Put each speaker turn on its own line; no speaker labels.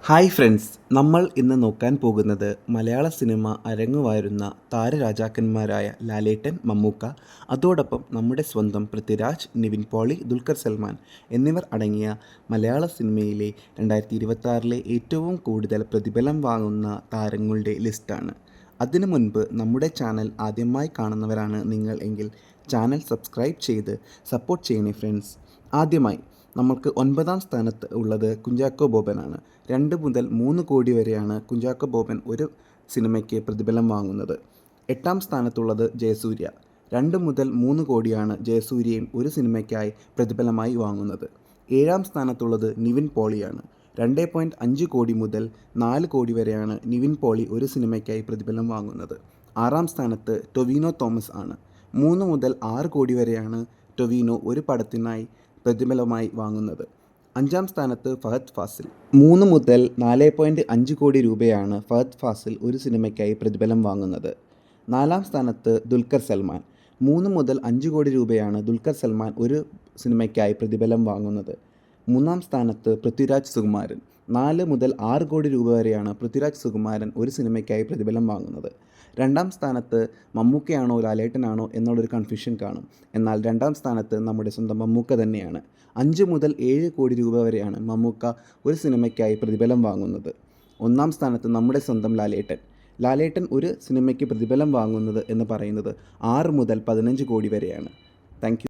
Hi friends, നമ്മൾ ഇന്ന് നോക്കാൻ പോകുന്നത് മലയാള സിനിമ അരങ്ങുവാഴുന്ന താരരാജാക്കന്മാരായ ലാലേട്ടൻ, മമ്മൂക്ക, അതോടൊപ്പം നമ്മുടെ സ്വന്തം പൃഥ്വിരാജ്, നിവിൻ പോളി, ദുൽഖർ സൽമാൻ എന്നിവർ അടങ്ങിയ മലയാള സിനിമയിലെ 2026 ഏറ്റവും കൂടുതൽ പ്രതിഫലം വാങ്ങുന്ന താരങ്ങളുടെ ലിസ്റ്റാണ്. അതിനു മുൻപ് നമ്മുടെ ചാനൽ ആദ്യമായി കാണുന്നവരാണ് നിങ്ങൾ എങ്കിൽ ചാനൽ സബ്സ്ക്രൈബ് ചെയ്ത് സപ്പോർട്ട് ചെയ്യണേ ഫ്രണ്ട്സ്. ആദ്യമായി നമ്മൾക്ക് 9ാം സ്ഥാനത്ത് ഉള്ളത് കുഞ്ചാക്കോ ബോബനാണ്. 2 മുതൽ 3 കോടി വരെയാണ് കുഞ്ചാക്കോ ബോബൻ ഒരു സിനിമയ്ക്ക് പ്രതിഫലം വാങ്ങുന്നത്. 8ാം സ്ഥാനത്തുള്ളത് ജയസൂര്യ. 2 മുതൽ 3 കോടിയാണ് ജയസൂര്യയും ഒരു സിനിമയ്ക്കായി പ്രതിഫലമായി വാങ്ങുന്നത്. 7ാം സ്ഥാനത്തുള്ളത് നിവിൻ പോളിയാണ്. 2.5 കോടി മുതൽ 4 കോടി വരെയാണ് നിവിൻ പോളി ഒരു സിനിമയ്ക്കായി പ്രതിഫലം വാങ്ങുന്നത്. 6ാം സ്ഥാനത്ത് ടൊവിനോ തോമസ് ആണ്. 3 മുതൽ 6 കോടി വരെയാണ് ടൊവിനോ ഒരു പടത്തിനായി പ്രതിഫലമായി വാങ്ങുന്നത്. 5ാം സ്ഥാനത്ത് ഫഹദ് ഫാസിൽ. 3 മുതൽ 4.5 കോടി രൂപയാണ് ഫഹദ് ഫാസിൽ ഒരു സിനിമയ്ക്കായി പ്രതിഫലം വാങ്ങുന്നത്. 4ാം സ്ഥാനത്ത് ദുൽഖർ സൽമാൻ. 3 മുതൽ 5 കോടി രൂപയാണ് ദുൽഖർ സൽമാൻ ഒരു സിനിമയ്ക്കായി പ്രതിഫലം വാങ്ങുന്നത്. 3ാം സ്ഥാനത്ത് പൃഥ്വിരാജ് സുകുമാരൻ. 4 മുതൽ 6 കോടി രൂപ വരെയാണ് പൃഥ്വിരാജ് സുകുമാരൻ ഒരു സിനിമയ്ക്കായി പ്രതിഫലം വാങ്ങുന്നത്. 2ാം സ്ഥാനത്ത് മമ്മൂക്കയാണോ ലാലേട്ടനാണോ എന്നുള്ളൊരു കൺഫ്യൂഷൻ കാണും. എന്നാൽ 2ാം സ്ഥാനത്ത് നമ്മുടെ സ്വന്തം മമ്മൂക്ക തന്നെയാണ്. 5 മുതൽ 7 കോടി രൂപ വരെയാണ് മമ്മൂക്ക ഒരു സിനിമയ്ക്കായി പ്രതിഫലം വാങ്ങുന്നത്. 1ാം സ്ഥാനത്ത് നമ്മുടെ സ്വന്തം ലാലേട്ടൻ. ലാലേട്ടൻ ഒരു സിനിമയ്ക്ക് പ്രതിഫലം വാങ്ങുന്നത് എന്ന് പറയുന്നത് 6 മുതൽ 15 കോടി വരെയാണ്. താങ്ക്